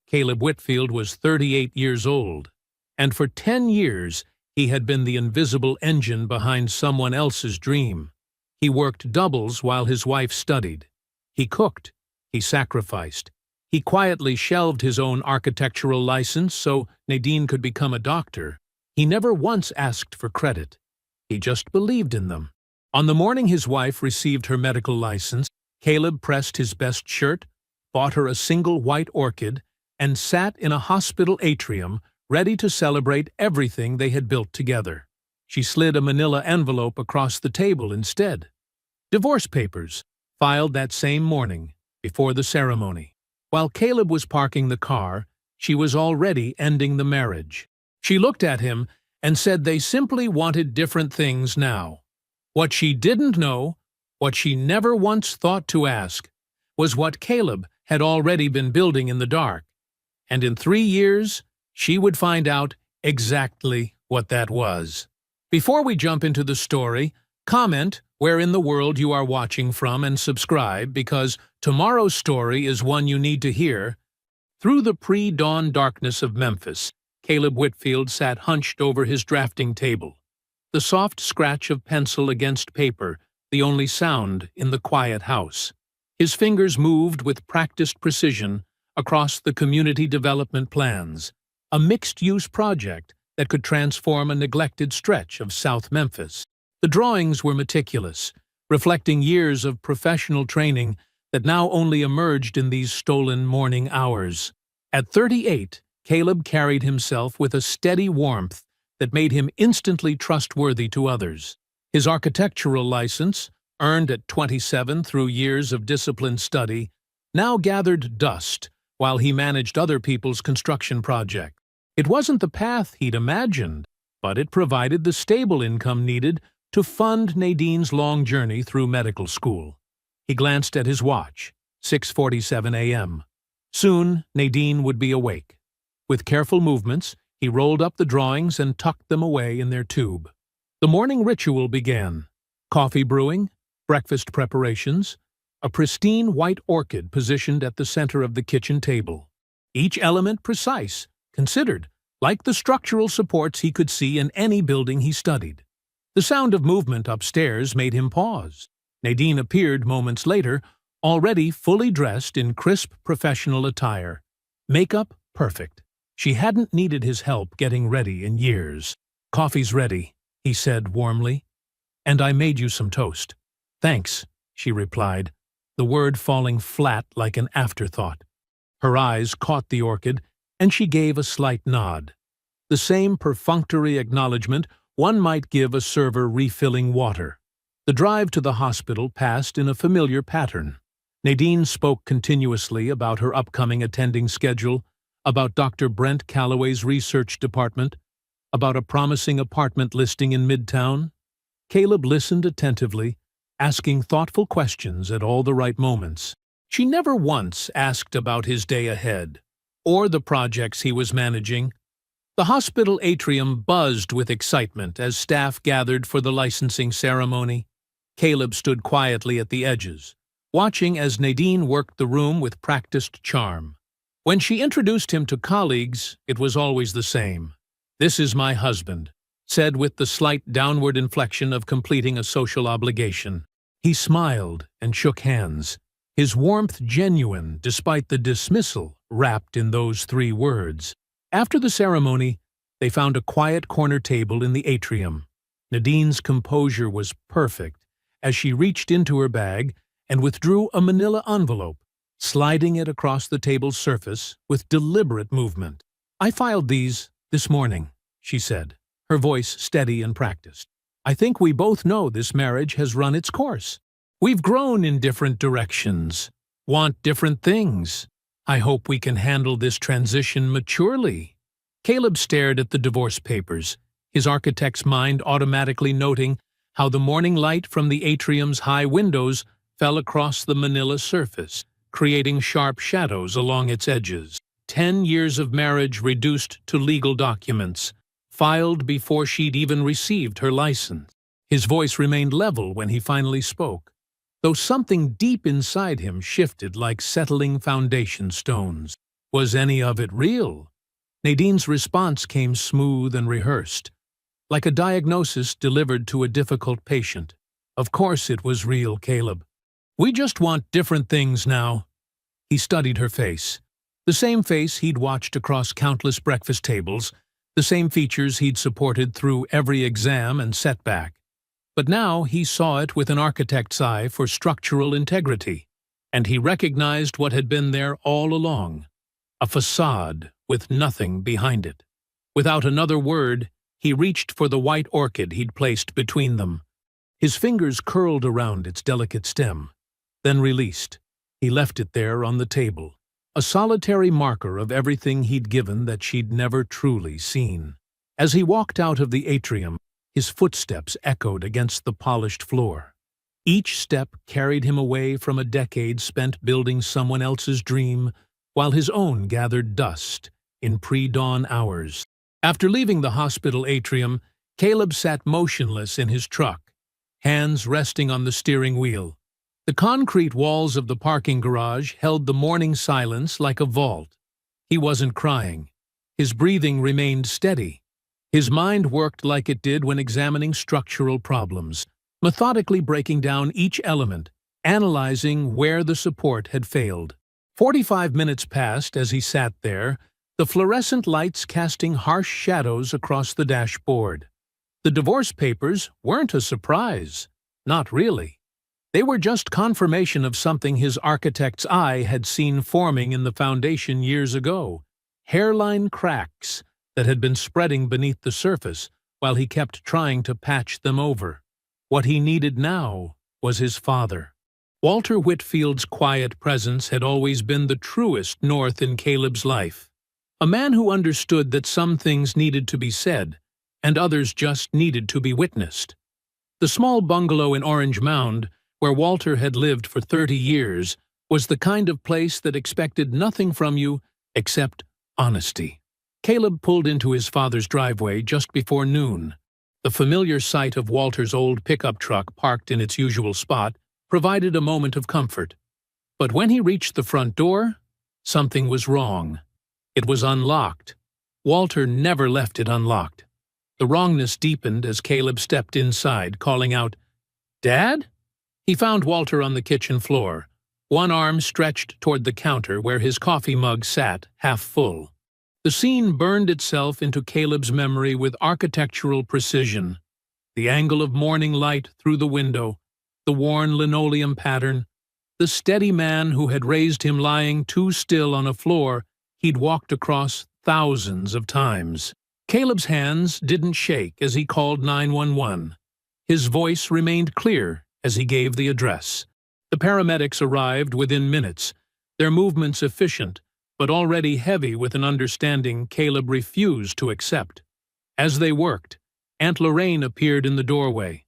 Caleb Whitfield was 38 years old, and for 10 years he had been the invisible engine behind someone else's dream. He worked doubles while his wife studied. He cooked. He sacrificed. He quietly shelved his own architectural license so Nadine could become a doctor. He never once asked for credit. He just believed in them. On the morning his wife received her medical license, Caleb pressed his best shirt, bought her a single white orchid, and sat in a hospital atrium ready to celebrate everything they had built together. She slid a manila envelope across the table instead. Divorce papers, filed that same morning, before the ceremony. While Caleb was parking the car, she was already ending the marriage. She looked at him and said they simply wanted different things now. What she didn't know, what she never once thought to ask, was what Caleb had already been building in the dark. And in 3 years, she would find out exactly what that was. Before we jump into the story, comment where in the world you are watching from and subscribe, because tomorrow's story is one you need to hear. Through the pre-dawn darkness of Memphis, Caleb Whitfield sat hunched over his drafting table. The soft scratch of pencil against paper, the only sound in the quiet house. His fingers moved with practiced precision across the community development plans, a mixed-use project that could transform a neglected stretch of South Memphis. The drawings were meticulous, reflecting years of professional training that now only emerged in these stolen morning hours. At 38, Caleb carried himself with a steady warmth that made him instantly trustworthy to others. His architectural license, earned at 27 through years of disciplined study, now gathered dust while he managed other people's construction projects. It wasn't the path he'd imagined, but it provided the stable income needed to fund Nadine's long journey through medical school. He glanced at his watch, 6:47 a.m. Soon, Nadine would be awake. With careful movements, he rolled up the drawings and tucked them away in their tube. The morning ritual began. Coffee brewing, breakfast preparations, a pristine white orchid positioned at the center of the kitchen table. Each element precise, considered, like the structural supports he could see in any building he studied. The sound of movement upstairs made him pause. Nadine appeared moments later, already fully dressed in crisp professional attire. Makeup perfect. She hadn't needed his help getting ready in years. "Coffee's ready," he said warmly. "And I made you some toast." "Thanks," she replied, the word falling flat like an afterthought. Her eyes caught the orchid, and she gave a slight nod. The same perfunctory acknowledgement one might give a server refilling water. The drive to the hospital passed in a familiar pattern. Nadine spoke continuously about her upcoming attending schedule, about Dr. Brent Calloway's research department, about a promising apartment listing in Midtown. Caleb listened attentively, asking thoughtful questions at all the right moments. She never once asked about his day ahead, or the projects he was managing. The hospital atrium buzzed with excitement as staff gathered for the licensing ceremony. Caleb stood quietly at the edges, watching as Nadine worked the room with practiced charm. When she introduced him to colleagues, it was always the same. "This is my husband," said with the slight downward inflection of completing a social obligation. He smiled and shook hands, his warmth genuine despite the dismissal wrapped in those 3 words. After the ceremony, they found a quiet corner table in the atrium. Nadine's composure was perfect as she reached into her bag and withdrew a manila envelope, sliding it across the table's surface with deliberate movement. "I filed these this morning," she said, her voice steady and practiced. "I think we both know this marriage has run its course. We've grown in different directions, want different things. I hope we can handle this transition maturely." Caleb stared at the divorce papers, his architect's mind automatically noting how the morning light from the atrium's high windows fell across the manila surface, creating sharp shadows along its edges. 10 years of marriage reduced to legal documents, filed before she'd even received her license. His voice remained level when he finally spoke, though something deep inside him shifted like settling foundation stones. Was any of it real? Nadine's response came smooth and rehearsed, like a diagnosis delivered to a difficult patient. Of course it was real, Caleb. We just want different things now. He studied her face. The same face he'd watched across countless breakfast tables, the same features he'd supported through every exam and setback. But now he saw it with an architect's eye for structural integrity, and he recognized what had been there all along, a facade with nothing behind it. Without another word, he reached for the white orchid he'd placed between them. His fingers curled around its delicate stem, then released. He left it there on the table, a solitary marker of everything he'd given that she'd never truly seen. As he walked out of the atrium, his footsteps echoed against the polished floor. Each step carried him away from a decade spent building someone else's dream, while his own gathered dust in pre-dawn hours. After leaving the hospital atrium, Caleb sat motionless in his truck, hands resting on the steering wheel. The concrete walls of the parking garage held the morning silence like a vault. He wasn't crying. His breathing remained steady. His mind worked like it did when examining structural problems, methodically breaking down each element, analyzing where the support had failed. 45 minutes passed as he sat there, the fluorescent lights casting harsh shadows across the dashboard. The divorce papers weren't a surprise. Not really. They were just confirmation of something his architect's eye had seen forming in the foundation years ago. Hairline cracks that had been spreading beneath the surface while he kept trying to patch them over. What he needed now was his father. Walter Whitfield's quiet presence had always been the truest north in Caleb's life. A man who understood that some things needed to be said, and others just needed to be witnessed. The small bungalow in Orange Mound, where Walter had lived for 30 years, was the kind of place that expected nothing from you except honesty. Caleb pulled into his father's driveway just before noon. The familiar sight of Walter's old pickup truck parked in its usual spot provided a moment of comfort. But when he reached the front door, something was wrong. It was unlocked. Walter never left it unlocked. The wrongness deepened as Caleb stepped inside, calling out, "Dad?" He found Walter on the kitchen floor, one arm stretched toward the counter where his coffee mug sat, half full. The scene burned itself into Caleb's memory with architectural precision. The angle of morning light through the window, the worn linoleum pattern, the steady man who had raised him lying too still on a floor he'd walked across thousands of times. Caleb's hands didn't shake as he called 911. His voice remained clear as he gave the address. The paramedics arrived within minutes, their movements efficient, but already heavy with an understanding Caleb refused to accept. As they worked, Aunt Lorraine appeared in the doorway,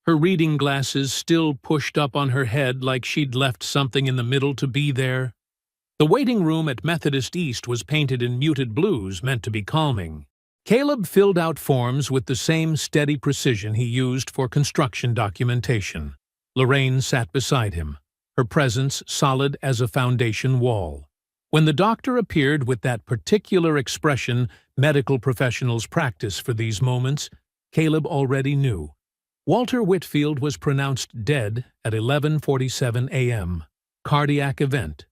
her reading glasses still pushed up on her head like she'd left something in the middle to be there. The waiting room at Methodist East was painted in muted blues meant to be calming. Caleb filled out forms with the same steady precision he used for construction documentation. Lorraine sat beside him, her presence solid as a foundation wall. When the doctor appeared with that particular expression medical professionals practice for these moments, Caleb already knew. Walter Whitfield was pronounced dead at 11:47 a.m. Cardiac event.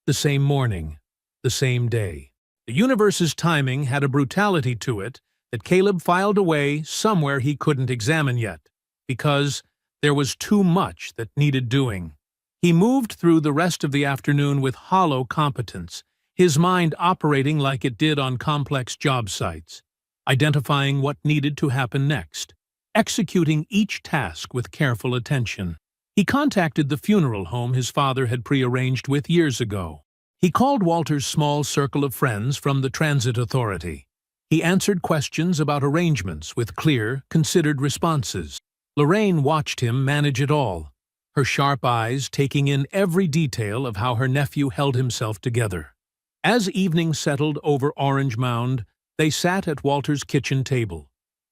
The same morning, the same day. The universe's timing had a brutality to it that Caleb filed away somewhere he couldn't examine yet, because there was too much that needed doing. He moved through the rest of the afternoon with hollow competence, his mind operating like it did on complex job sites, identifying what needed to happen next, executing each task with careful attention. He contacted the funeral home his father had prearranged with years ago. He called Walter's small circle of friends from the transit authority. He answered questions about arrangements with clear, considered responses. Lorraine watched him manage it all, her sharp eyes taking in every detail of how her nephew held himself together. As evening settled over Orange Mound, they sat at Walter's kitchen table,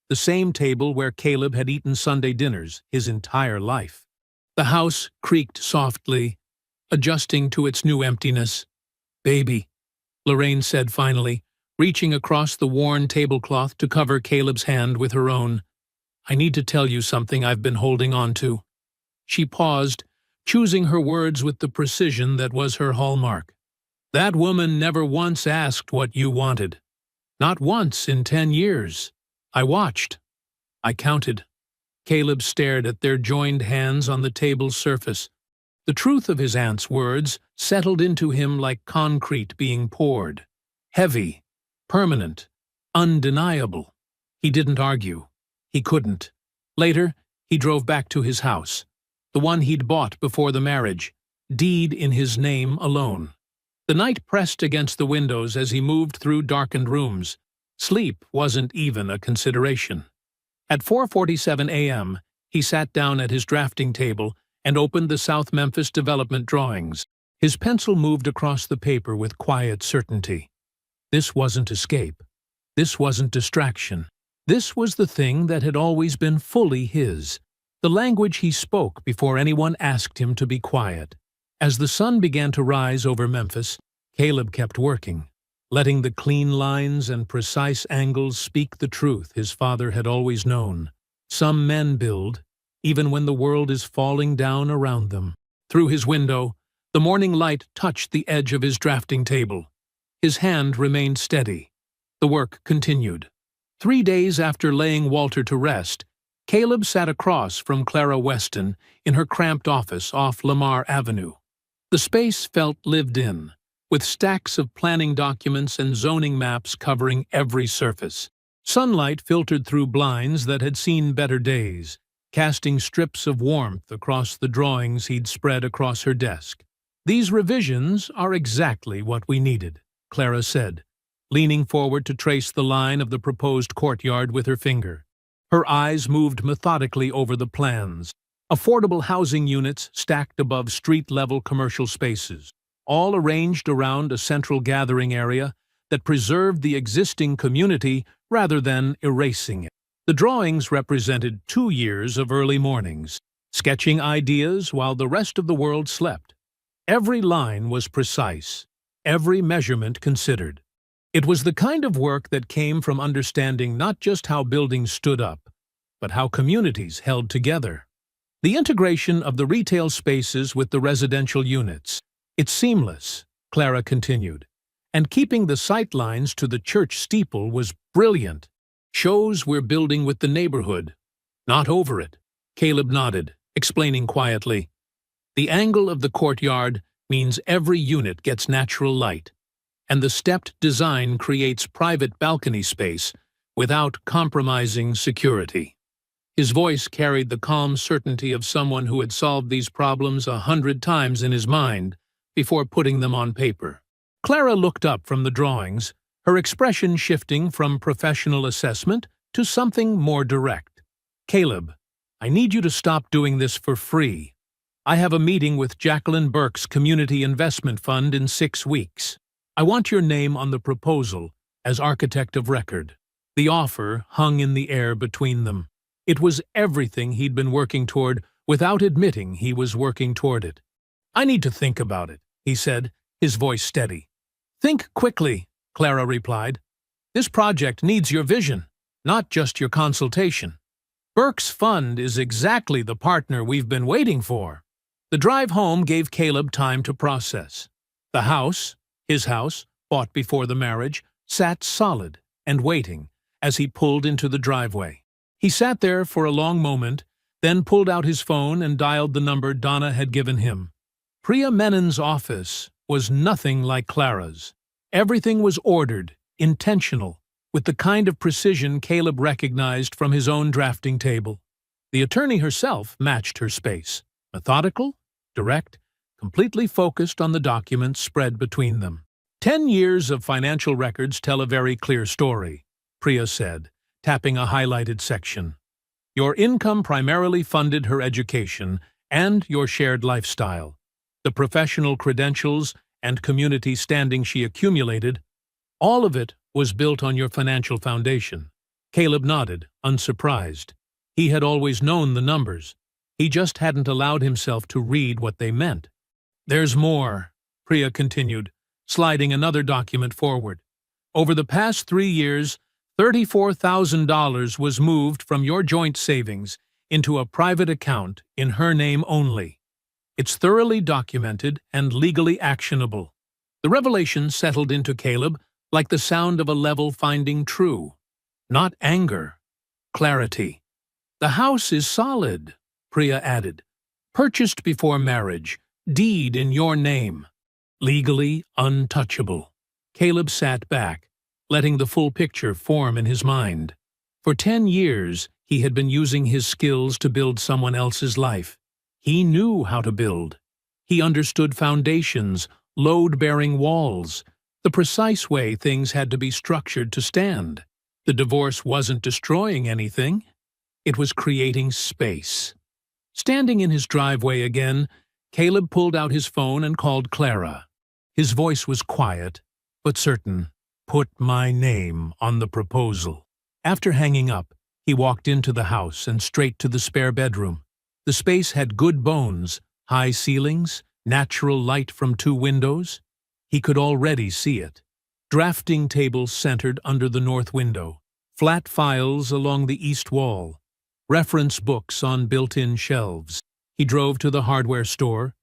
the same table where Caleb had eaten Sunday dinners his entire life. The house creaked softly, adjusting to its new emptiness. "Baby," Lorraine said finally, reaching across the worn tablecloth to cover Caleb's hand with her own. I need to tell you something I've been holding on to. She paused, choosing her words with the precision that was her hallmark. That woman never once asked what you wanted. Not once in 10 years. I watched. I counted. Caleb stared at their joined hands on the table's surface. The truth of his aunt's words settled into him like concrete being poured. Heavy, permanent, undeniable. He didn't argue. He couldn't. Later, he drove back to his house, the one he'd bought before the marriage, deed in his name alone. The night pressed against the windows as he moved through darkened rooms. Sleep wasn't even a consideration. At 4:47 a.m., he sat down at his drafting table and opened the South Memphis development drawings. His pencil moved across the paper with quiet certainty. This wasn't escape. This wasn't distraction. This was the thing that had always been fully his, the language he spoke before anyone asked him to be quiet. As the sun began to rise over Memphis, Caleb kept working, letting the clean lines and precise angles speak the truth his father had always known. Some men build, even when the world is falling down around them. Through his window, the morning light touched the edge of his drafting table. His hand remained steady. The work continued. 3 days after laying Walter to rest, Caleb sat across from Clara Weston in her cramped office off Lamar Avenue. The space felt lived in, with stacks of planning documents and zoning maps covering every surface. Sunlight filtered through blinds that had seen better days, casting strips of warmth across the drawings he'd spread across her desk. These revisions are exactly what we needed, Clara said, leaning forward to trace the line of the proposed courtyard with her finger. Her eyes moved methodically over the plans. Affordable housing units stacked above street-level commercial spaces, all arranged around a central gathering area that preserved the existing community rather than erasing it. The drawings represented 2 years of early mornings, sketching ideas while the rest of the world slept. Every line was precise, every measurement considered. It was the kind of work that came from understanding not just how buildings stood up, but how communities held together. The integration of the retail spaces with the residential units. It's seamless, Clara continued, and keeping the sightlines to the church steeple was brilliant. Shows we're building with the neighborhood, not over it. Caleb nodded, explaining quietly. The angle of the courtyard means every unit gets natural light, and the stepped design creates private balcony space without compromising security. His voice carried the calm certainty of someone who had solved these problems 100 times in his mind before putting them on paper. Clara looked up from the drawings, her expression shifting from professional assessment to something more direct. Caleb, I need you to stop doing this for free. I have a meeting with Jacqueline Burke's Community Investment Fund in 6 weeks. I want your name on the proposal as architect of record. The offer hung in the air between them. It was everything he'd been working toward without admitting he was working toward it. I need to think about it, he said, his voice steady. Think quickly, Clara replied. This project needs your vision, not just your consultation. Burke's fund is exactly the partner we've been waiting for. The drive home gave Caleb time to process. The house, his house, bought before the marriage, sat solid and waiting as he pulled into the driveway. He sat there for a long moment, then pulled out his phone and dialed the number Donna had given him. Priya Menon's office was nothing like Clara's. Everything was ordered, intentional, with the kind of precision Caleb recognized from his own drafting table. The attorney herself matched her space, methodical, direct, completely focused on the documents spread between them. 10 years of financial records tell a very clear story, Priya said, tapping a highlighted section. Your income primarily funded her education and your shared lifestyle. The professional credentials and community standing she accumulated, all of it was built on your financial foundation. Caleb nodded, unsurprised. He had always known the numbers. He just hadn't allowed himself to read what they meant. There's more, Priya continued, sliding another document forward. Over the past 3 years, $34,000 was moved from your joint savings into a private account in her name only. It's thoroughly documented and legally actionable. The revelation settled into Caleb like the sound of a level finding true. Not anger. Clarity. The house is solid, Priya added. Purchased before marriage. Deed in your name. Legally untouchable. Caleb sat back, letting the full picture form in his mind. For 10 years, he had been using his skills to build someone else's life. He knew how to build. He understood foundations, load-bearing walls, the precise way things had to be structured to stand. The divorce wasn't destroying anything. It was creating space. Standing in his driveway again, Caleb pulled out his phone and called Clara. His voice was quiet, but certain. Put my name on the proposal. After hanging up, he walked into the house and straight to the spare bedroom. The space had good bones, high ceilings, natural light from 2 windows. He could already see it. Drafting table centered under the north window, flat files along the east wall, reference books on built-in shelves. He drove to the hardware store,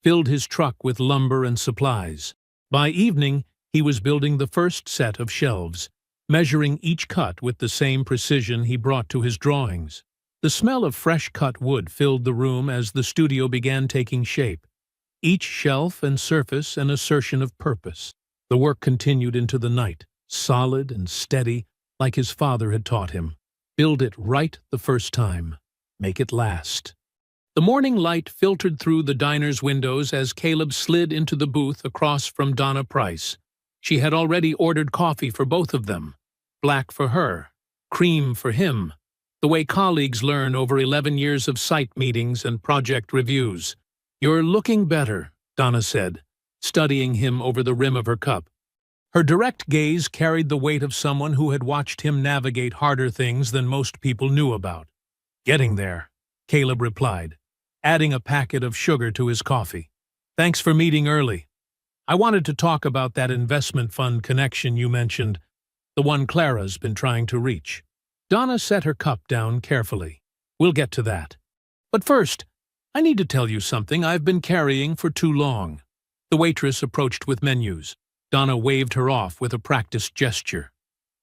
filled his truck with lumber and supplies. By evening, he was building the first set of shelves, measuring each cut with the same precision he brought to his drawings. The smell of fresh-cut wood filled the room as the studio began taking shape. Each shelf and surface an assertion of purpose. The work continued into the night, solid and steady, like his father had taught him. Build it right the first time. Make it last. The morning light filtered through the diner's windows as Caleb slid into the booth across from Donna Price. She had already ordered coffee for both of them. Black for her, cream for him. The way colleagues learn over 11 years of site meetings and project reviews. You're looking better, Donna said, studying him over the rim of her cup. Her direct gaze carried the weight of someone who had watched him navigate harder things than most people knew about. Getting there, Caleb replied, adding a packet of sugar to his coffee. Thanks for meeting early. I wanted to talk about that investment fund connection you mentioned, the one Clara's been trying to reach. Donna set her cup down carefully. We'll get to that. But first, I need to tell you something I've been carrying for too long. The waitress approached with menus. Donna waved her off with a practiced gesture.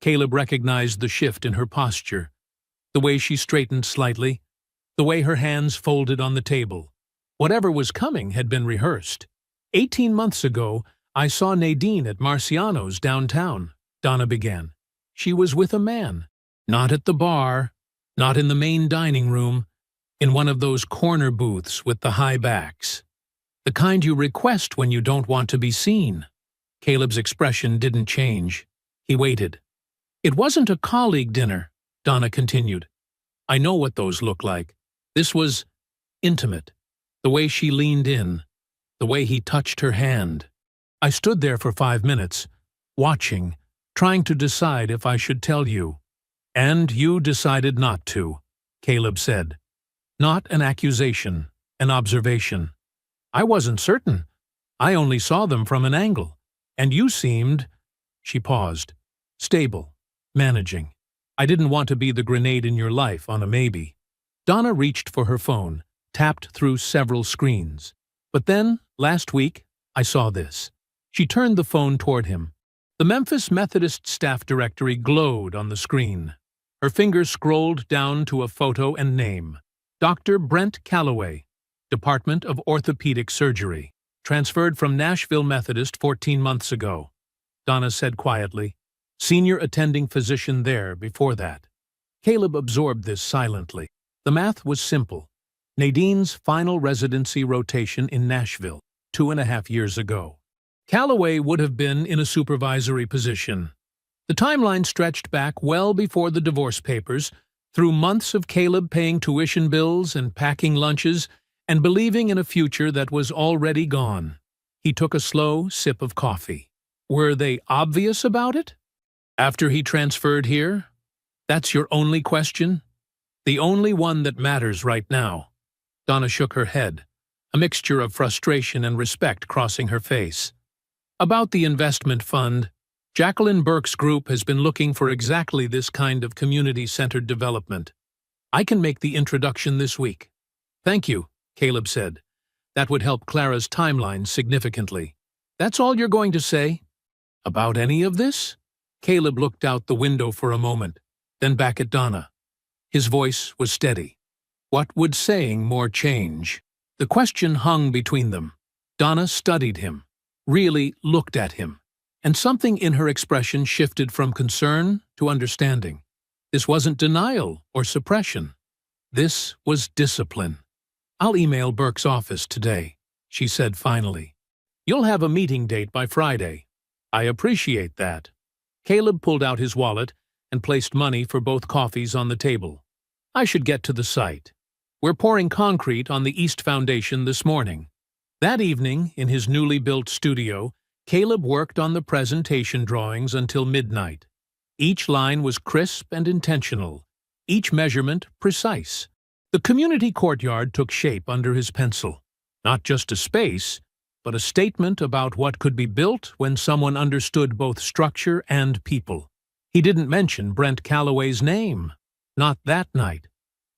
Caleb recognized the shift in her posture, the way she straightened slightly, the way her hands folded on the table. Whatever was coming had been rehearsed. 18 months ago, I saw Nadine at Marciano's downtown, Donna began. She was with a man. Not at the bar, not in the main dining room, in one of those corner booths with the high backs. The kind you request when you don't want to be seen. Caleb's expression didn't change. He waited. It wasn't a colleague dinner, Donna continued. I know what those look like. This was intimate. The way she leaned in, the way he touched her hand. I stood there for 5 minutes, watching, trying to decide if I should tell you. And you decided not to, Caleb said. Not an accusation, an observation. I wasn't certain. I only saw them from an angle. And you seemed, she paused, stable, managing. I didn't want to be the grenade in your life on a maybe. Donna reached for her phone, tapped through several screens. But then, last week, I saw this. She turned the phone toward him. The Memphis Methodist staff directory glowed on the screen. Her fingers scrolled down to a photo and name. Dr. Brent Calloway, Department of Orthopedic Surgery. Transferred from Nashville Methodist 14 months ago, Donna said quietly. Senior attending physician there before that. Caleb absorbed this silently. The math was simple. Nadine's final residency rotation in Nashville, 2.5 years ago. Calloway would have been in a supervisory position. The timeline stretched back well before the divorce papers, through months of Caleb paying tuition bills and packing lunches and believing in a future that was already gone. He took a slow sip of coffee. Were they obvious about it? After he transferred here? That's your only question? The only one that matters right now. Donna shook her head, a mixture of frustration and respect crossing her face. About the investment fund, Jacqueline Burke's group has been looking for exactly this kind of community-centered development. I can make the introduction this week. Thank you, Caleb said. That would help Clara's timeline significantly. That's all you're going to say? About any of this? Caleb looked out the window for a moment, then back at Donna. His voice was steady. What would saying more change? The question hung between them. Donna studied him, really looked at him, and something in her expression shifted from concern to understanding. This wasn't denial or suppression. This was discipline. I'll email Burke's office today, she said finally. You'll have a meeting date by Friday. I appreciate that. Caleb pulled out his wallet and placed money for both coffees on the table. I should get to the site. We're pouring concrete on the East Foundation this morning. That evening, in his newly built studio, Caleb worked on the presentation drawings until midnight. Each line was crisp and intentional, each measurement precise. The community courtyard took shape under his pencil. Not just a space, but a statement about what could be built when someone understood both structure and people. He didn't mention Brent Calloway's name. Not that night.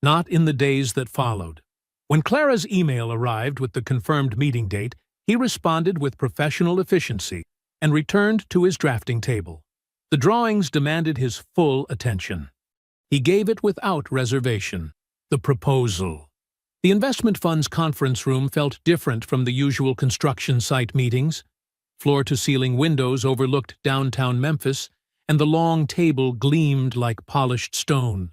Not in the days that followed. When Clara's email arrived with the confirmed meeting date, he responded with professional efficiency and returned to his drafting table. The drawings demanded his full attention. He gave it without reservation. The proposal. The investment fund's conference room felt different from the usual construction site meetings. Floor-to-ceiling windows overlooked downtown Memphis, and the long table gleamed like polished stone.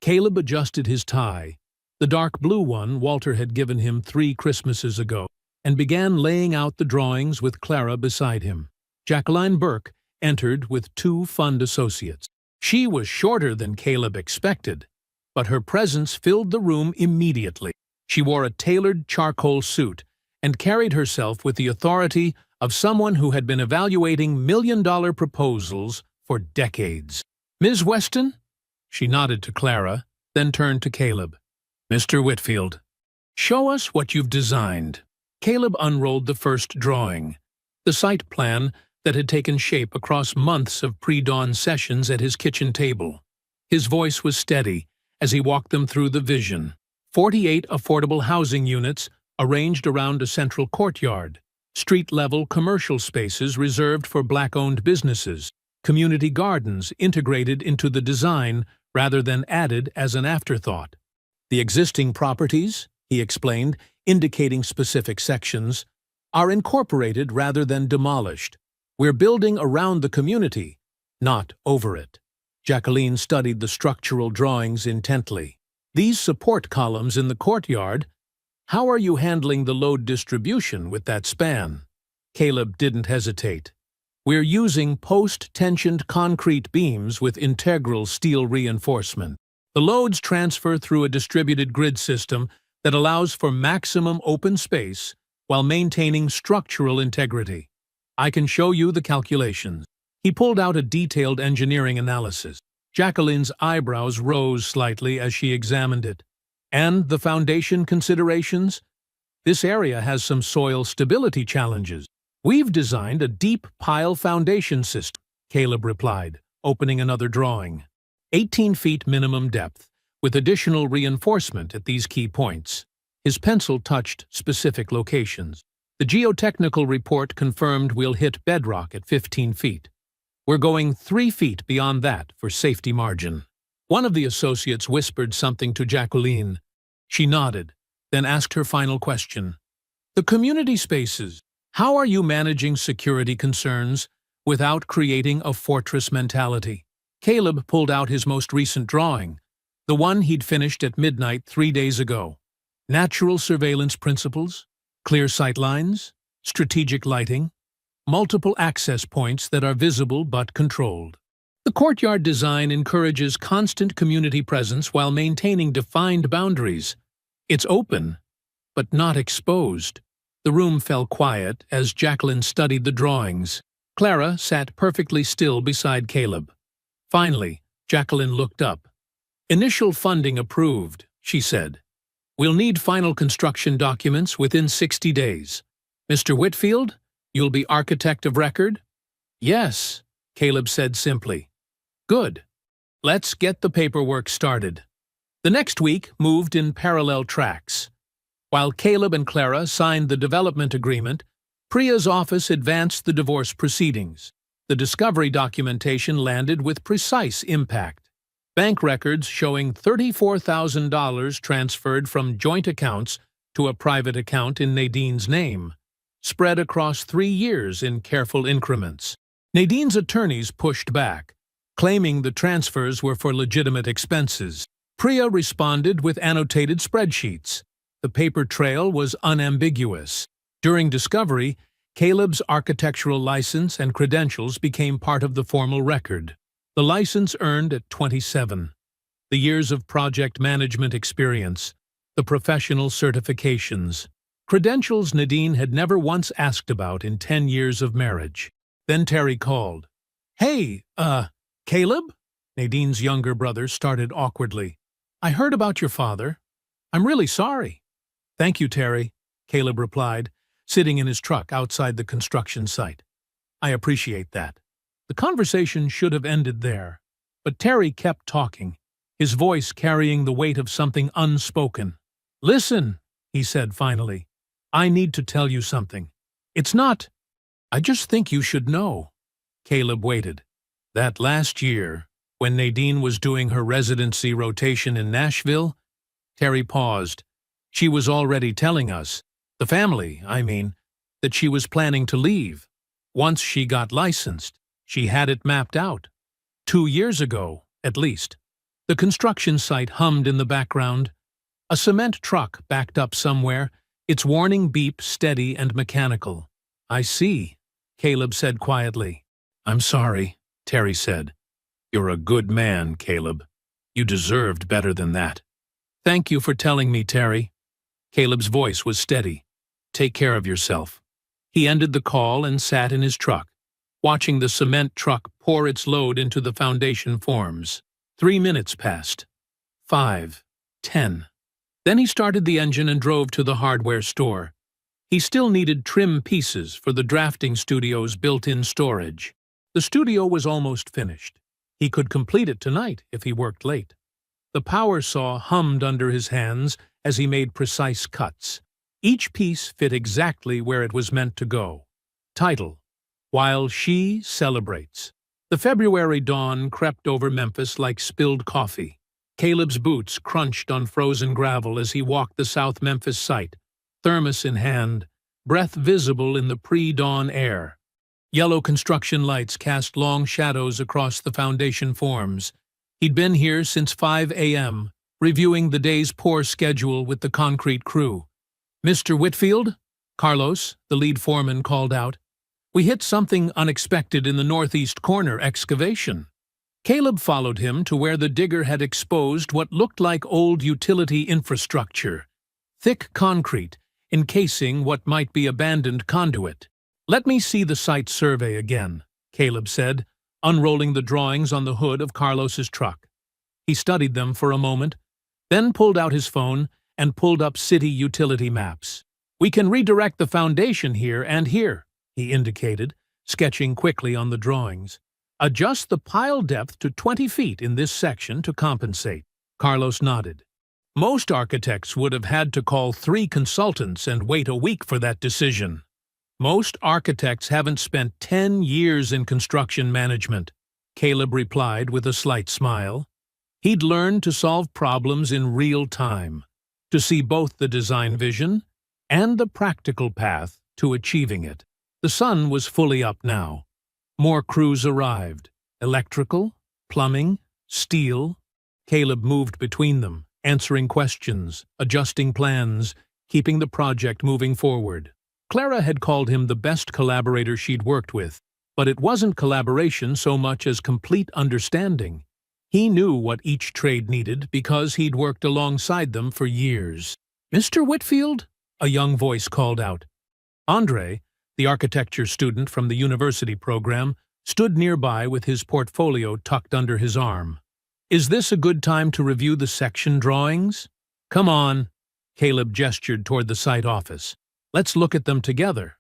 Caleb adjusted his tie, the dark blue one Walter had given him 3 Christmases ago, and began laying out the drawings with Clara beside him. Jacqueline Burke entered with 2 fund associates. She was shorter than Caleb expected, but her presence filled the room immediately. She wore a tailored charcoal suit and carried herself with the authority of someone who had been evaluating million-dollar proposals for decades. Ms. Weston? She nodded to Clara, then turned to Caleb. Mr. Whitfield, show us what you've designed. Caleb unrolled the first drawing, the site plan that had taken shape across months of pre-dawn sessions at his kitchen table. His voice was steady as he walked them through the vision. 48 affordable housing units arranged around a central courtyard, street-level commercial spaces reserved for Black-owned businesses, community gardens integrated into the design rather than added as an afterthought. The existing properties, he explained, indicating specific sections, are incorporated rather than demolished. We're building around the community, not over it. Jacqueline studied the structural drawings intently. These support columns in the courtyard, how are you handling the load distribution with that span? Caleb didn't hesitate. We're using post-tensioned concrete beams with integral steel reinforcement. The loads transfer through a distributed grid system that allows for maximum open space while maintaining structural integrity. I can show you the calculations. He pulled out a detailed engineering analysis. Jacqueline's eyebrows rose slightly as she examined it. And the foundation considerations? This area has some soil stability challenges. We've designed a deep pile foundation system, Caleb replied, opening another drawing. 18 feet minimum depth, with additional reinforcement at these key points. His pencil touched specific locations. The geotechnical report confirmed we'll hit bedrock at 15 feet. We're going 3 feet beyond that for safety margin. One of the associates whispered something to Jacqueline. She nodded, then asked her final question. The community spaces. How are you managing security concerns without creating a fortress mentality? Caleb pulled out his most recent drawing, the one he'd finished at midnight 3 days ago. Natural surveillance principles, clear sight lines, strategic lighting, multiple access points that are visible but controlled. The courtyard design encourages constant community presence while maintaining defined boundaries. It's open, but not exposed. The room fell quiet as Jacqueline studied the drawings. Clara sat perfectly still beside Caleb. Finally, Jacqueline looked up. Initial funding approved, she said. We'll need final construction documents within 60 days. Mr. Whitfield, You'll be architect of record? Yes, Caleb said simply. Good. Let's get the paperwork started. The next week moved in parallel tracks. While Caleb and Clara signed the development agreement, Priya's office advanced the divorce proceedings. The discovery documentation landed with precise impact. Bank records showing $34,000 transferred from joint accounts to a private account in Nadine's name, spread across 3 years in careful increments. Nadine's attorneys pushed back, claiming the transfers were for legitimate expenses. Priya responded with annotated spreadsheets. The paper trail was unambiguous. During discovery, Caleb's architectural license and credentials became part of the formal record. The license earned at 27. The years of project management experience, the professional certifications, credentials Nadine had never once asked about in 10 years of marriage. Then Terry called. Hey, Caleb? Nadine's younger brother started awkwardly. I heard about your father. I'm really sorry. Thank you, Terry, Caleb replied, sitting in his truck outside the construction site. I appreciate that. The conversation should have ended there, but Terry kept talking, his voice carrying the weight of something unspoken. Listen, he said finally. I need to tell you something. It's not. I just think you should know. Caleb waited. That last year, when Nadine was doing her residency rotation in Nashville, Terry paused. She was already telling us, the family, I mean, that she was planning to leave. Once she got licensed, she had it mapped out. 2 years ago, at least. The construction site hummed in the background. A cement truck backed up somewhere, its warning beep steady and mechanical. I see, Caleb said quietly. I'm sorry, Terry said. You're a good man, Caleb. You deserved better than that. Thank you for telling me, Terry. Caleb's voice was steady. Take care of yourself. He ended the call and sat in his truck, watching the cement truck pour its load into the foundation forms. 3 minutes passed. 5, 10. Then he started the engine and drove to the hardware store. He still needed trim pieces for the drafting studio's built-in storage. The studio was almost finished. He could complete it tonight if he worked late. The power saw hummed under his hands as he made precise cuts. Each piece fit exactly where it was meant to go. Title: While She Celebrates. The February dawn crept over Memphis like spilled coffee. Caleb's boots crunched on frozen gravel as he walked the South Memphis site, thermos in hand, breath visible in the pre-dawn air. Yellow construction lights cast long shadows across the foundation forms. He'd been here since 5 a.m., reviewing the day's pour schedule with the concrete crew. Mr. Whitfield? Carlos, the lead foreman, called out. We hit something unexpected in the northeast corner excavation. Caleb followed him to where the digger had exposed what looked like old utility infrastructure. Thick concrete, encasing what might be abandoned conduit. Let me see the site survey again, Caleb said, unrolling the drawings on the hood of Carlos's truck. He studied them for a moment, then pulled out his phone and pulled up city utility maps. We can redirect the foundation here and here, he indicated, sketching quickly on the drawings. Adjust the pile depth to 20 feet in this section to compensate. Carlos nodded. Most architects would have had to call 3 consultants and wait a week for that decision. Most architects haven't spent 10 years in construction management, Caleb replied with a slight smile. He'd learned to solve problems in real time, to see both the design vision and the practical path to achieving it. The sun was fully up now. More crews arrived. Electrical, plumbing, steel. Caleb moved between them, answering questions, adjusting plans, keeping the project moving forward. Clara had called him the best collaborator she'd worked with, but it wasn't collaboration so much as complete understanding. He knew what each trade needed because he'd worked alongside them for years. Mr. Whitfield? A young voice called out. Andre, the architecture student from the university program, stood nearby with his portfolio tucked under his arm. Is this a good time to review the section drawings? Come on, Caleb gestured toward the site office. Let's look at them together.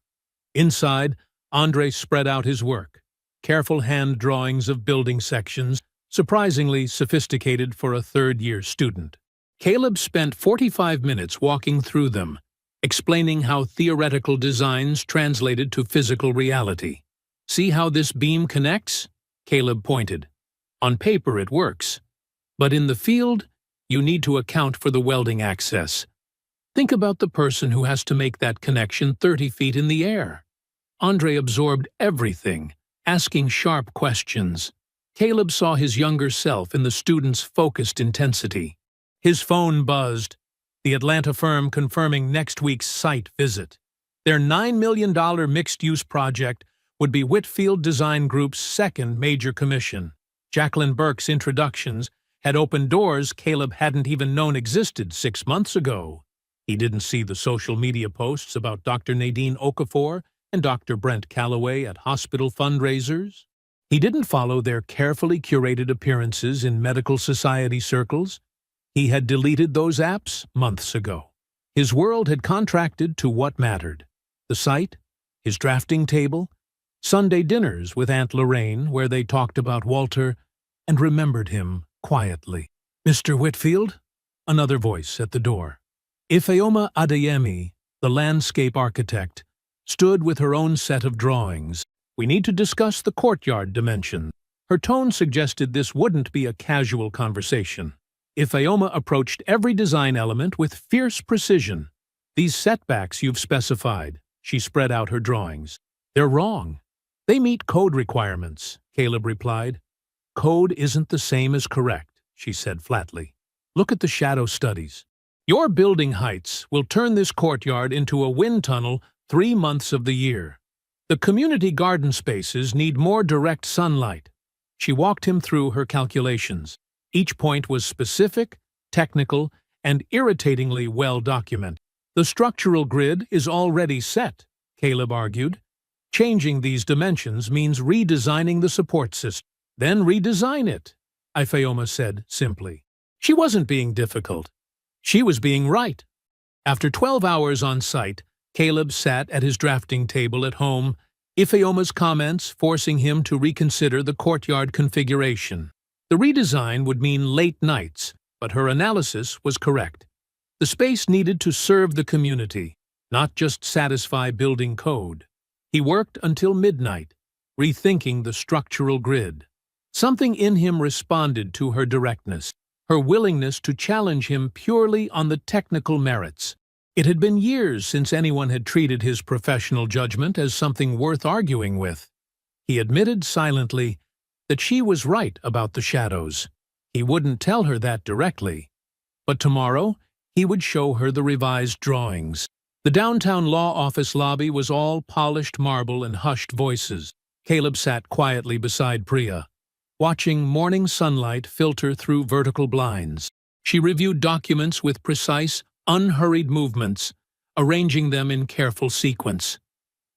Inside, Andre spread out his work. Careful hand drawings of building sections, surprisingly sophisticated for a third-year student. Caleb spent 45 minutes walking through them, explaining how theoretical designs translated to physical reality. "See how this beam connects?" Caleb pointed. "On paper it works. But in the field, you need to account for the welding access. Think about the person who has to make that connection 30 feet in the air." Andre absorbed everything, asking sharp questions. Caleb saw his younger self in the student's focused intensity. His phone buzzed, the Atlanta firm confirming next week's site visit. Their $9 million mixed-use project would be Whitfield Design Group's second major commission. Jacqueline Burke's introductions had opened doors Caleb hadn't even known existed 6 months ago. He didn't see the social media posts about Dr. Nadine Okafor and Dr. Brent Calloway at hospital fundraisers. He didn't follow their carefully curated appearances in medical society circles. He had deleted those apps months ago. His world had contracted to what mattered: the site, his drafting table, Sunday dinners with Aunt Lorraine where they talked about Walter and remembered him quietly. "Mr. Whitfield?" Another voice at the door. Ifeoma Adeyemi, the landscape architect, stood with her own set of drawings. "We need to discuss the courtyard dimension." Her tone suggested this wouldn't be a casual conversation. Ifeoma approached every design element with fierce precision. "These setbacks you've specified," she spread out her drawings. "They're wrong. They meet code requirements," Caleb replied. "Code isn't the same as correct," she said flatly. "Look at the shadow studies. Your building heights will turn this courtyard into a wind tunnel 3 months of the year. The community garden spaces need more direct sunlight." She walked him through her calculations. Each point was specific, technical, and irritatingly well documented. "The structural grid is already set," Caleb argued. "Changing these dimensions means redesigning the support system." "Then redesign it," Ifeoma said simply. She wasn't being difficult. She was being right. After 12 hours on site, Caleb sat at his drafting table at home, Ifeoma's comments forcing him to reconsider the courtyard configuration. The redesign would mean late nights, but her analysis was correct. The space needed to serve the community, not just satisfy building code. He worked until midnight, rethinking the structural grid. Something in him responded to her directness, her willingness to challenge him purely on the technical merits. It had been years since anyone had treated his professional judgment as something worth arguing with. He admitted silently that she was right about the shadows. He wouldn't tell her that directly, but tomorrow he would show her the revised drawings. The downtown law office lobby was all polished marble and hushed voices. Caleb sat quietly beside Priya, watching morning sunlight filter through vertical blinds. She reviewed documents with precise, unhurried movements, arranging them in careful sequence.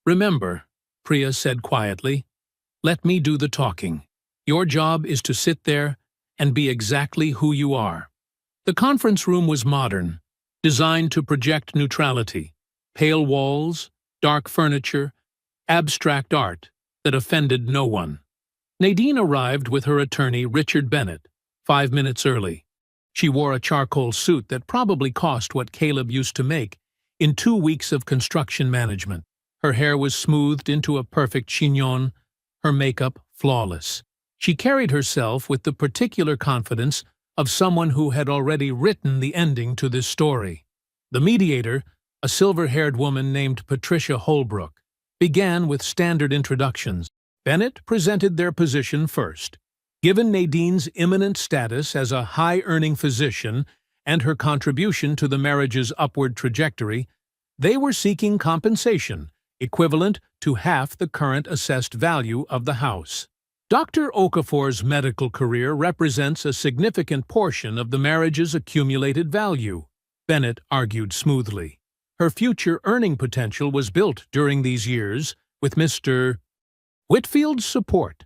"Remember," Priya said quietly, "let me do the talking. Your job is to sit there and be exactly who you are." The conference room was modern, designed to project neutrality. Pale walls, dark furniture, abstract art that offended no one. Nadine arrived with her attorney, Richard Bennett, 5 minutes early. She wore a charcoal suit that probably cost what Caleb used to make in 2 weeks of construction management. Her hair was smoothed into a perfect chignon, her makeup flawless. She carried herself with the particular confidence of someone who had already written the ending to this story. The mediator, a silver-haired woman named Patricia Holbrook, began with standard introductions. Bennett presented their position first. Given Nadine's imminent status as a high-earning physician and her contribution to the marriage's upward trajectory, they were seeking compensation equivalent to half the current assessed value of the house. Dr. Okafor's medical career represents a significant portion of the marriage's accumulated value, Bennett argued smoothly. Her future earning potential was built during these years with Mr. Whitfield's support,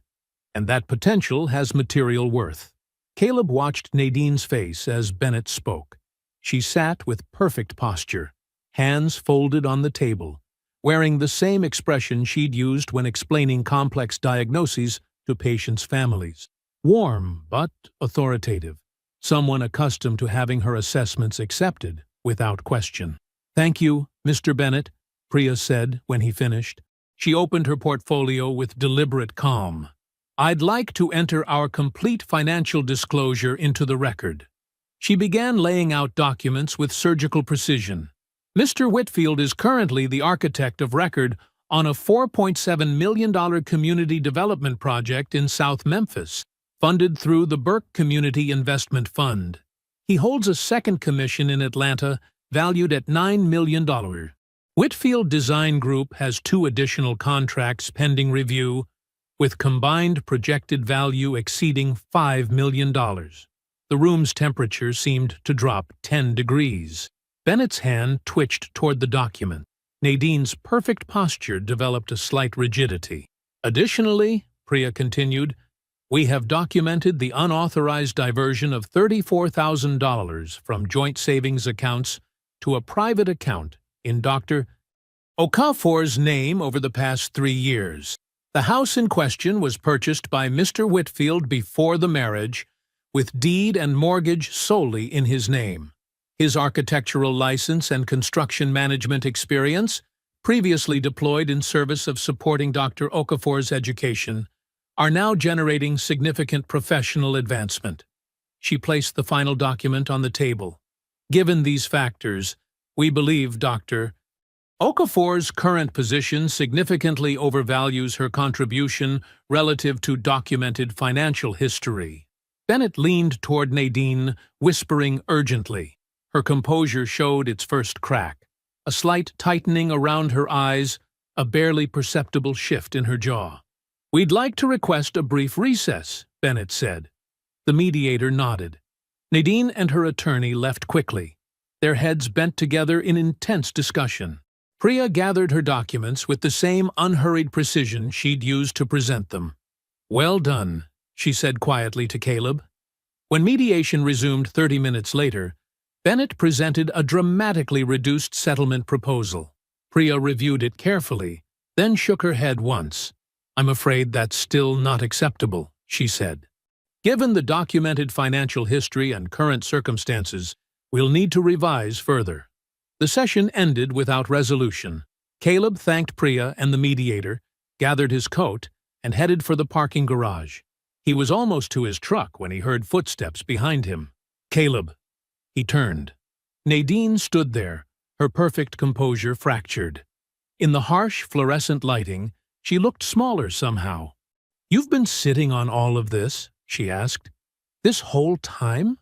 and that potential has material worth. Caleb watched Nadine's face as Bennett spoke. She sat with perfect posture, hands folded on the table, wearing the same expression she'd used when explaining complex diagnoses to patients' families. Warm, but authoritative. Someone accustomed to having her assessments accepted without question. "Thank you, Mr. Bennett," Priya said when he finished. She opened her portfolio with deliberate calm. "I'd like to enter our complete financial disclosure into the record." She began laying out documents with surgical precision. "Mr. Whitfield is currently the architect of record on a $4.7 million community development project in South Memphis, funded through the Burke Community Investment Fund. He holds a second commission in Atlanta valued at $9 million. Whitfield Design Group has 2 additional contracts pending review, with combined projected value exceeding $5 million. The room's temperature seemed to drop 10 degrees. Bennett's hand twitched toward the document. Nadine's perfect posture developed a slight rigidity. "Additionally," Priya continued, "we have documented the unauthorized diversion of $34,000 from joint savings accounts to a private account in Dr. Okafor's name over the past 3 years. The house in question was purchased by Mr. Whitfield before the marriage, with deed and mortgage solely in his name. His architectural license and construction management experience, previously deployed in service of supporting Dr. Okafor's education, are now generating significant professional advancement." She placed the final document on the table. "Given these factors, we believe Dr. Okafor's current position significantly overvalues her contribution relative to documented financial history." Bennett leaned toward Nadine, whispering urgently. Her composure showed its first crack, a slight tightening around her eyes, a barely perceptible shift in her jaw. "We'd like to request a brief recess," Bennett said. The mediator nodded. Nadine and her attorney left quickly, their heads bent together in intense discussion. Priya gathered her documents with the same unhurried precision she'd used to present them. "Well done," she said quietly to Caleb. When mediation resumed 30 minutes later, Bennett presented a dramatically reduced settlement proposal. Priya reviewed it carefully, then shook her head once. "I'm afraid that's still not acceptable," she said. "Given the documented financial history and current circumstances, we'll need to revise further." The session ended without resolution. Caleb thanked Priya and the mediator, gathered his coat, and headed for the parking garage. He was almost to his truck when he heard footsteps behind him. "Caleb." He turned. Nadine stood there, her perfect composure fractured. In the harsh, fluorescent lighting, she looked smaller somehow. "You've been sitting on all of this?" she asked. "This whole time?"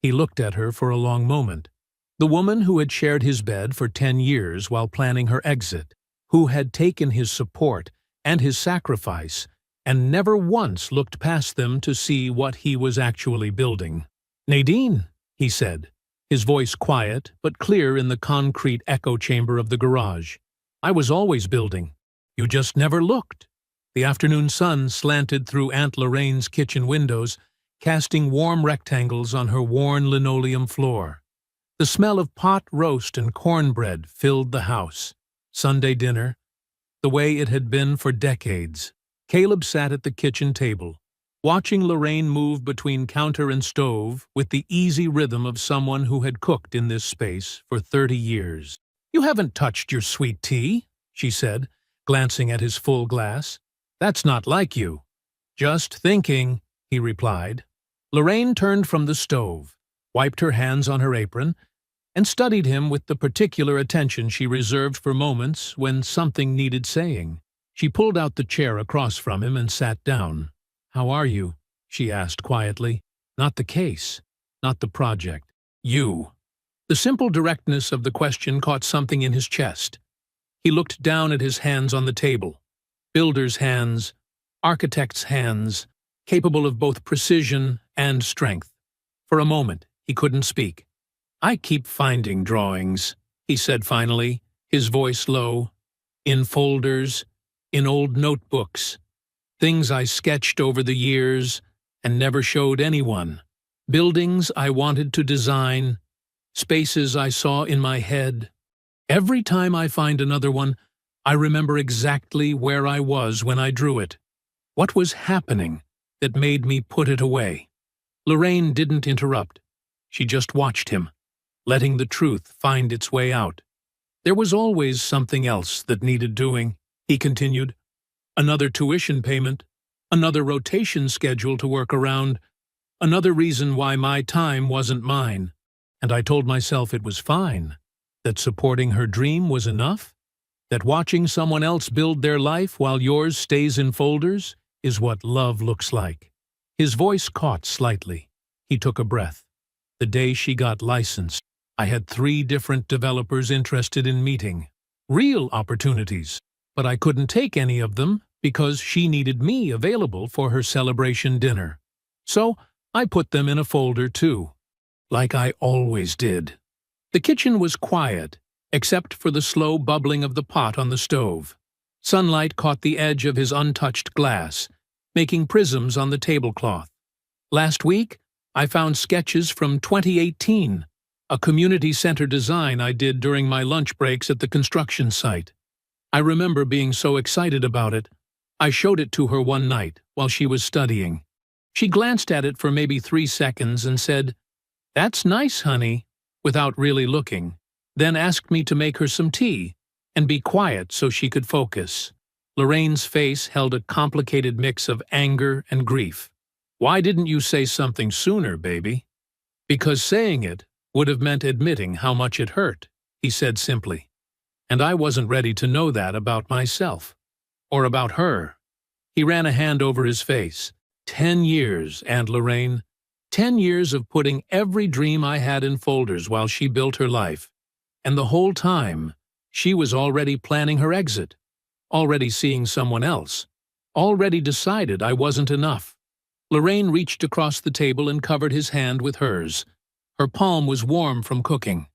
He looked at her for a long moment. The woman who had shared his bed for 10 years while planning her exit, who had taken his support and his sacrifice and never once looked past them to see what he was actually building. "Nadine," he said, his voice quiet but clear in the concrete echo chamber of the garage. "I was always building. You just never looked." The afternoon sun slanted through Aunt Lorraine's kitchen windows, casting warm rectangles on her worn linoleum floor. The smell of pot roast and cornbread filled the house. Sunday dinner, the way it had been for decades. Caleb sat at the kitchen table, watching Lorraine move between counter and stove with the easy rhythm of someone who had cooked in this space for 30 years. "You haven't touched your sweet tea," she said, glancing at his full glass. "That's not like you." "Just thinking," he replied. Lorraine turned from the stove, wiped her hands on her apron, and studied him with the particular attention she reserved for moments when something needed saying. She pulled out the chair across from him and sat down. "How are you?" she asked quietly. "Not the case, not the project. You." The simple directness of the question caught something in his chest. He looked down at his hands on the table. Builder's hands, architect's hands, capable of both precision and strength. For a moment, he couldn't speak. "I keep finding drawings," he said finally, his voice low. "In folders, in old notebooks. Things I sketched over the years and never showed anyone. Buildings I wanted to design, spaces I saw in my head. Every time I find another one, I remember exactly where I was when I drew it. What was happening that made me put it away? Lorraine didn't interrupt. She just watched him, letting the truth find its way out. There was always something else that needed doing, he continued. Another tuition payment, another rotation schedule to work around, another reason why my time wasn't mine. And I told myself it was fine, that supporting her dream was enough, that watching someone else build their life while yours stays in folders is what love looks like. His voice caught slightly. He took a breath. The day she got licensed, I had 3 different developers interested in meeting. Real opportunities. But I couldn't take any of them because she needed me available for her celebration dinner. So I put them in a folder too, like I always did. The kitchen was quiet, except for the slow bubbling of the pot on the stove. Sunlight caught the edge of his untouched glass, making prisms on the tablecloth. Last week, I found sketches from 2018, a community center design I did during my lunch breaks at the construction site. I remember being so excited about it. I showed it to her one night while she was studying. She glanced at it for maybe 3 seconds and said, "That's nice, honey," without really looking, then asked me to make her some tea and be quiet so she could focus. Lorraine's face held a complicated mix of anger and grief. "Why didn't you say something sooner, baby?" "Because saying it would have meant admitting how much it hurt," he said simply. And I wasn't ready to know that about myself. Or about her. He ran a hand over his face. 10 years, Aunt Lorraine. 10 years of putting every dream I had in folders while she built her life. And the whole time, she was already planning her exit. Already seeing someone else. Already decided I wasn't enough. Lorraine reached across the table and covered his hand with hers. Her palm was warm from cooking.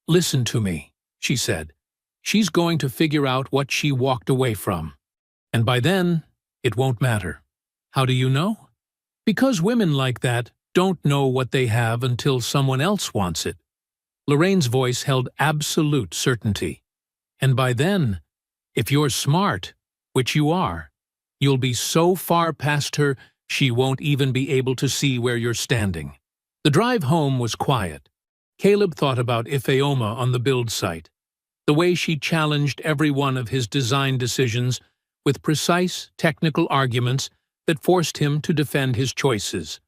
"Listen to me," she said. "She's going to figure out what she walked away from. And by then, it won't matter." "How do you know?" "Because women like that don't know what they have until someone else wants it." Lorraine's voice held absolute certainty. "And by then, if you're smart, which you are, you'll be so far past her she won't even be able to see where you're standing." The drive home was quiet. Caleb thought about Ifeoma on the build site. The way she challenged every one of his design decisions with precise, technical arguments that forced him to defend his choices.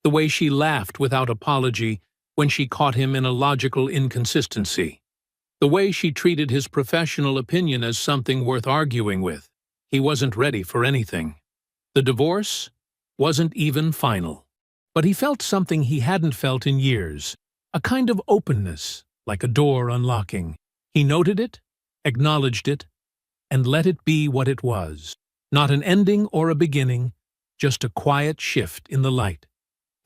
The way she laughed without apology when she caught him in a logical inconsistency. The way she treated his professional opinion as something worth arguing with. He wasn't ready for anything. The divorce wasn't even final. But he felt something he hadn't felt in years. A kind of openness, like a door unlocking. He noted it, acknowledged it, and let it be what it was. Not an ending or a beginning, just a quiet shift in the light.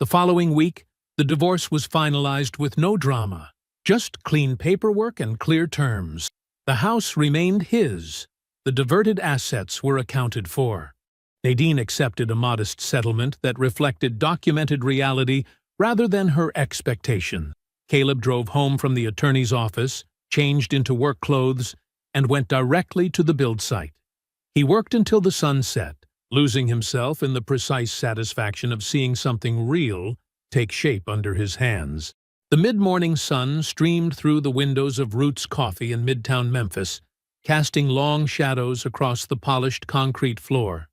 The following week, the divorce was finalized with no drama, just clean paperwork and clear terms. The house remained his. The diverted assets were accounted for. Nadine accepted a modest settlement that reflected documented reality rather than her expectation. Caleb drove home from the attorney's office, changed into work clothes, and went directly to the build site. He worked until the sun set, losing himself in the precise satisfaction of seeing something real take shape under his hands. The mid-morning sun streamed through the windows of Roots Coffee in Midtown Memphis, casting long shadows across the polished concrete floor.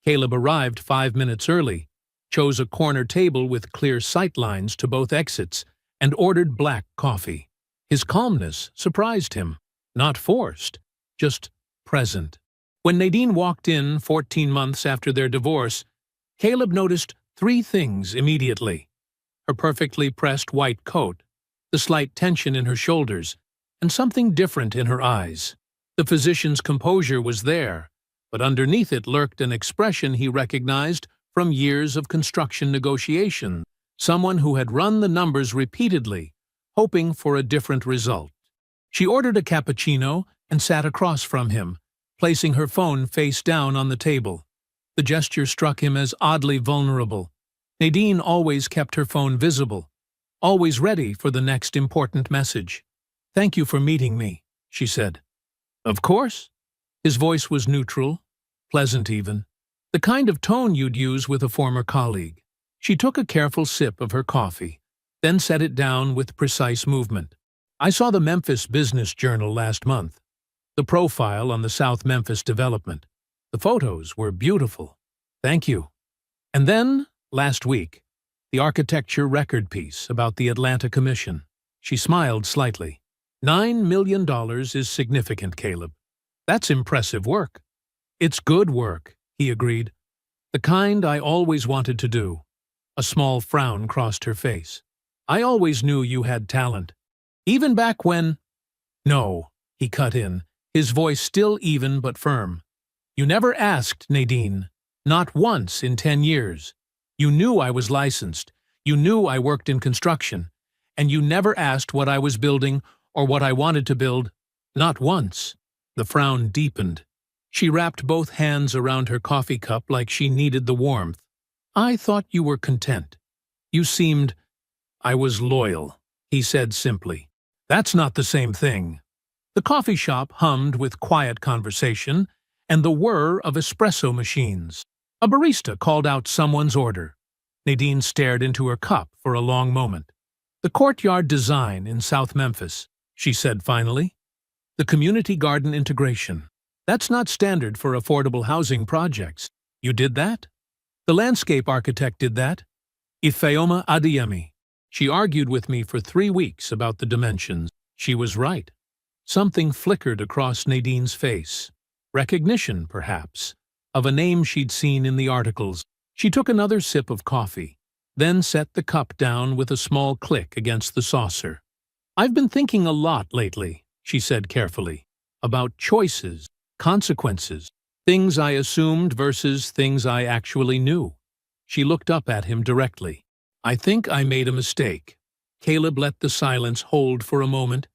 Caleb arrived 5 minutes early, chose a corner table with clear sight lines to both exits, and ordered black coffee. His calmness surprised him. Not forced, just present. When Nadine walked in 14 months after their divorce, Caleb noticed 3 things immediately. Her perfectly pressed white coat, the slight tension in her shoulders, and something different in her eyes. The physician's composure was there, but underneath it lurked an expression he recognized from years of construction negotiation, someone who had run the numbers repeatedly, hoping for a different result. She ordered a cappuccino and sat across from him, placing her phone face down on the table. The gesture struck him as oddly vulnerable. Nadine always kept her phone visible, always ready for the next important message. "Thank you for meeting me," she said. "Of course." His voice was neutral, pleasant even, the kind of tone you'd use with a former colleague. She took a careful sip of her coffee, then set it down with precise movement. I saw the Memphis Business Journal last month. The profile on the South Memphis development. The photos were beautiful. Thank you. And then, last week, the architecture record piece about the Atlanta Commission. She smiled slightly. $9 million is significant, Caleb. That's impressive work. It's good work, he agreed. The kind I always wanted to do. A small frown crossed her face. I always knew you had talent. Even back when… No, he cut in, his voice still even but firm. You never asked, Nadine. Not once in 10 years. You knew I was licensed. You knew I worked in construction. And you never asked what I was building or what I wanted to build. Not once. The frown deepened. She wrapped both hands around her coffee cup like she needed the warmth. I thought you were content. You seemed… I was loyal, he said simply. That's not the same thing. The coffee shop hummed with quiet conversation and the whir of espresso machines. A barista called out someone's order. Nadine stared into her cup for a long moment. The courtyard design in South Memphis, she said finally. The community garden integration. That's not standard for affordable housing projects. You did that? The landscape architect did that. Ifeoma Adeyemi. She argued with me for 3 weeks about the dimensions. She was right. Something flickered across Nadine's face. Recognition, perhaps, of a name she'd seen in the articles. She took another sip of coffee, then set the cup down with a small click against the saucer. I've been thinking a lot lately, she said carefully, about choices, consequences, things I assumed versus things I actually knew. She looked up at him directly. I think I made a mistake. Caleb let the silence hold for a moment.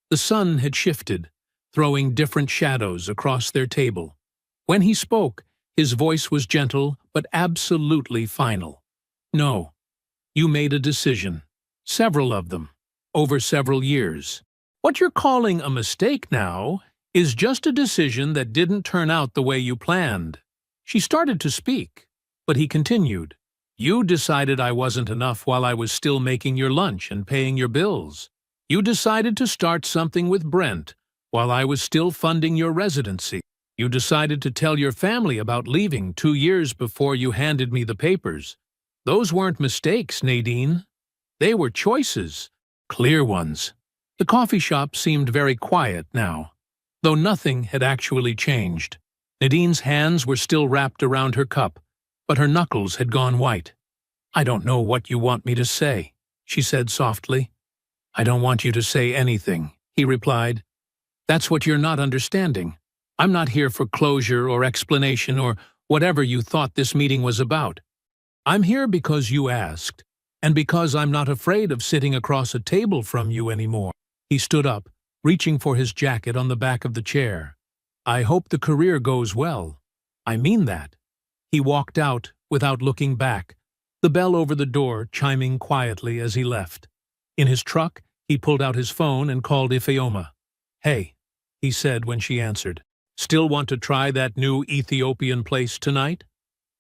The sun had shifted, throwing different shadows across their table. When he spoke, his voice was gentle but absolutely final. No, you made a decision. Several of them. Over several years. What you're calling a mistake now is just a decision that didn't turn out the way you planned. She started to speak, but he continued. You decided I wasn't enough while I was still making your lunch and paying your bills. You decided to start something with Brent while I was still funding your residency. You decided to tell your family about leaving 2 years before you handed me the papers. Those weren't mistakes, Nadine. They were choices. Clear ones. The coffee shop seemed very quiet now, though nothing had actually changed. Nadine's hands were still wrapped around her cup, but her knuckles had gone white. I don't know what you want me to say, she said softly. I don't want you to say anything, he replied. That's what you're not understanding. I'm not here for closure or explanation or whatever you thought this meeting was about. I'm here because you asked, and because I'm not afraid of sitting across a table from you anymore. He stood up, reaching for his jacket on the back of the chair. I hope the career goes well. I mean that. He walked out without looking back, the bell over the door chiming quietly as he left. In his truck, he pulled out his phone and called Ifeoma. Hey, he said when she answered. Still want to try that new Ethiopian place tonight?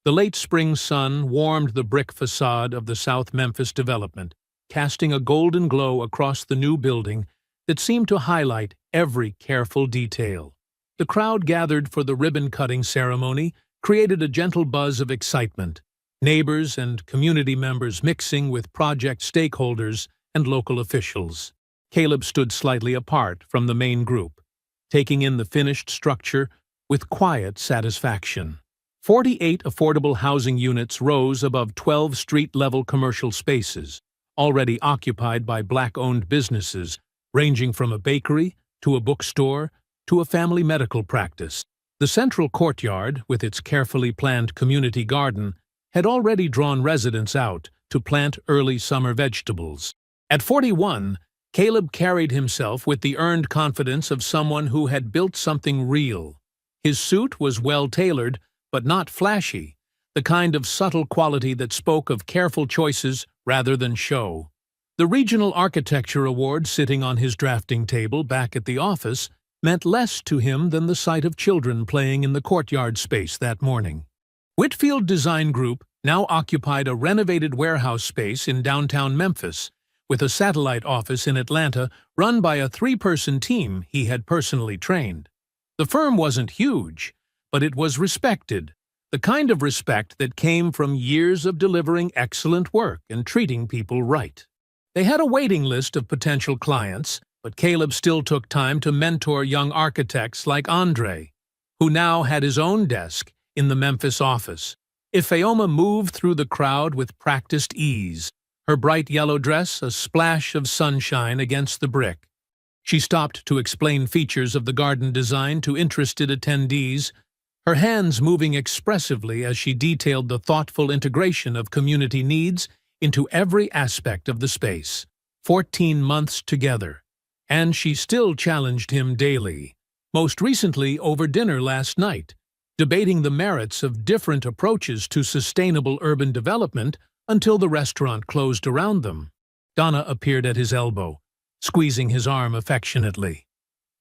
The late spring sun warmed the brick facade of the South Memphis development, casting a golden glow across the new building that seemed to highlight every careful detail. The crowd gathered for the ribbon-cutting ceremony created a gentle buzz of excitement, neighbors and community members mixing with project stakeholders and local officials. Caleb stood slightly apart from the main group, taking in the finished structure with quiet satisfaction. 48 affordable housing units rose above 12 street-level commercial spaces, already occupied by Black-owned businesses, ranging from a bakery to a bookstore to a family medical practice. The central courtyard, with its carefully planned community garden, had already drawn residents out to plant early summer vegetables. At 41, Caleb carried himself with the earned confidence of someone who had built something real. His suit was well-tailored, but not flashy, the kind of subtle quality that spoke of careful choices rather than show. The Regional Architecture Award sitting on his drafting table back at the office meant less to him than the sight of children playing in the courtyard space that morning. Whitfield Design Group now occupied a renovated warehouse space in downtown Memphis, with a satellite office in Atlanta run by a 3-person team he had personally trained. The firm wasn't huge, but it was respected, the kind of respect that came from years of delivering excellent work and treating people right. They had a waiting list of potential clients, but Caleb still took time to mentor young architects like Andre, who now had his own desk in the Memphis office. Ifeoma moved through the crowd with practiced ease, her bright yellow dress a splash of sunshine against the brick. She stopped to explain features of the garden design to interested attendees, her hands moving expressively as she detailed the thoughtful integration of community needs into every aspect of the space. 14 months together, and she still challenged him daily, most recently over dinner last night, debating the merits of different approaches to sustainable urban development until the restaurant closed around them. Donna appeared at his elbow, squeezing his arm affectionately.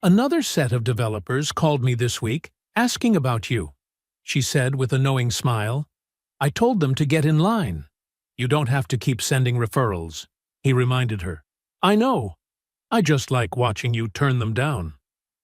"Another set of developers called me this week, asking about you," she said with a knowing smile. "I told them to get in line." "You don't have to keep sending referrals," he reminded her. "I know. I just like watching you turn them down."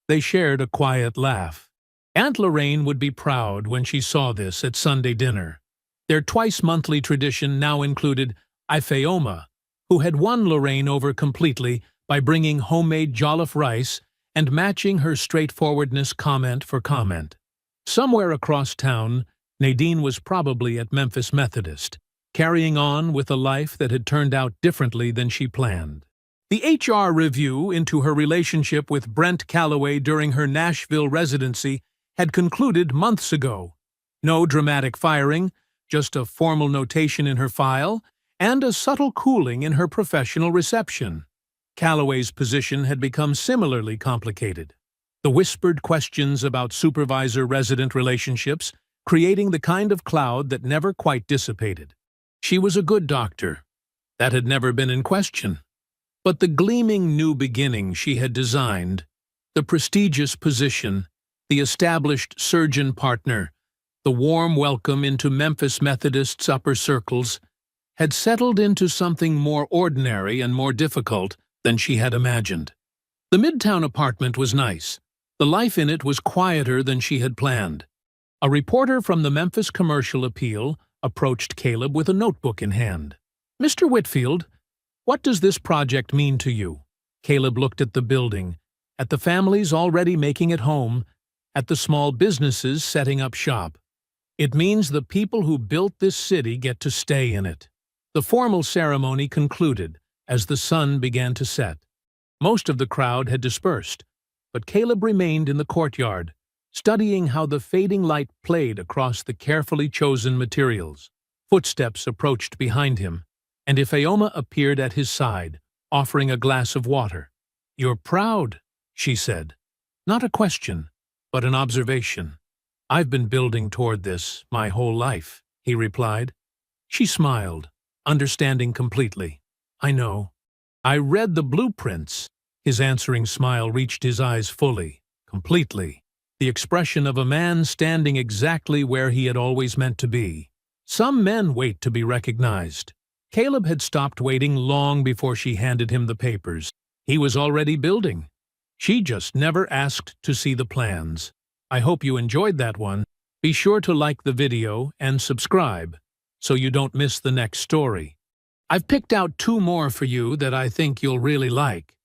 They shared a quiet laugh. Aunt Lorraine would be proud when she saw this at Sunday dinner. Their twice-monthly tradition now included Ifeoma, who had won Lorraine over completely by bringing homemade jollof rice and matching her straightforwardness comment for comment. Somewhere across town, Nadine was probably at Memphis Methodist, carrying on with a life that had turned out differently than she planned. The HR review into her relationship with Brent Calloway during her Nashville residency had concluded months ago. No dramatic firing, just a formal notation in her file, and a subtle cooling in her professional reception. Calloway's position had become similarly complicated. The whispered questions about supervisor-resident relationships, creating the kind of cloud that never quite dissipated. She was a good doctor. That had never been in question. But the gleaming new beginning she had designed, the prestigious position, the established surgeon partner, the warm welcome into Memphis Methodist's upper circles, had settled into something more ordinary and more difficult than she had imagined. The Midtown apartment was nice. The life in it was quieter than she had planned. A reporter from the Memphis Commercial Appeal approached Caleb with a notebook in hand. "Mr. Whitfield, what does this project mean to you?" Caleb looked at the building, at the families already making it home, at the small businesses setting up shop. "It means the people who built this city get to stay in it." The formal ceremony concluded as the sun began to set. Most of the crowd had dispersed, but Caleb remained in the courtyard, studying how the fading light played across the carefully chosen materials. Footsteps approached behind him, and Ifeoma appeared at his side, offering a glass of water. "You're proud," she said. "Not a question, but an observation." "I've been building toward this my whole life," he replied. She smiled, understanding completely. "I know. I read the blueprints." His answering smile reached his eyes fully, completely, the expression of a man standing exactly where he had always meant to be. Some men wait to be recognized. Caleb had stopped waiting long before she handed him the papers. He was already building. She just never asked to see the plans. I hope you enjoyed that one. Be sure to like the video and subscribe so you don't miss the next story. I've picked out 2 more for you that I think you'll really like.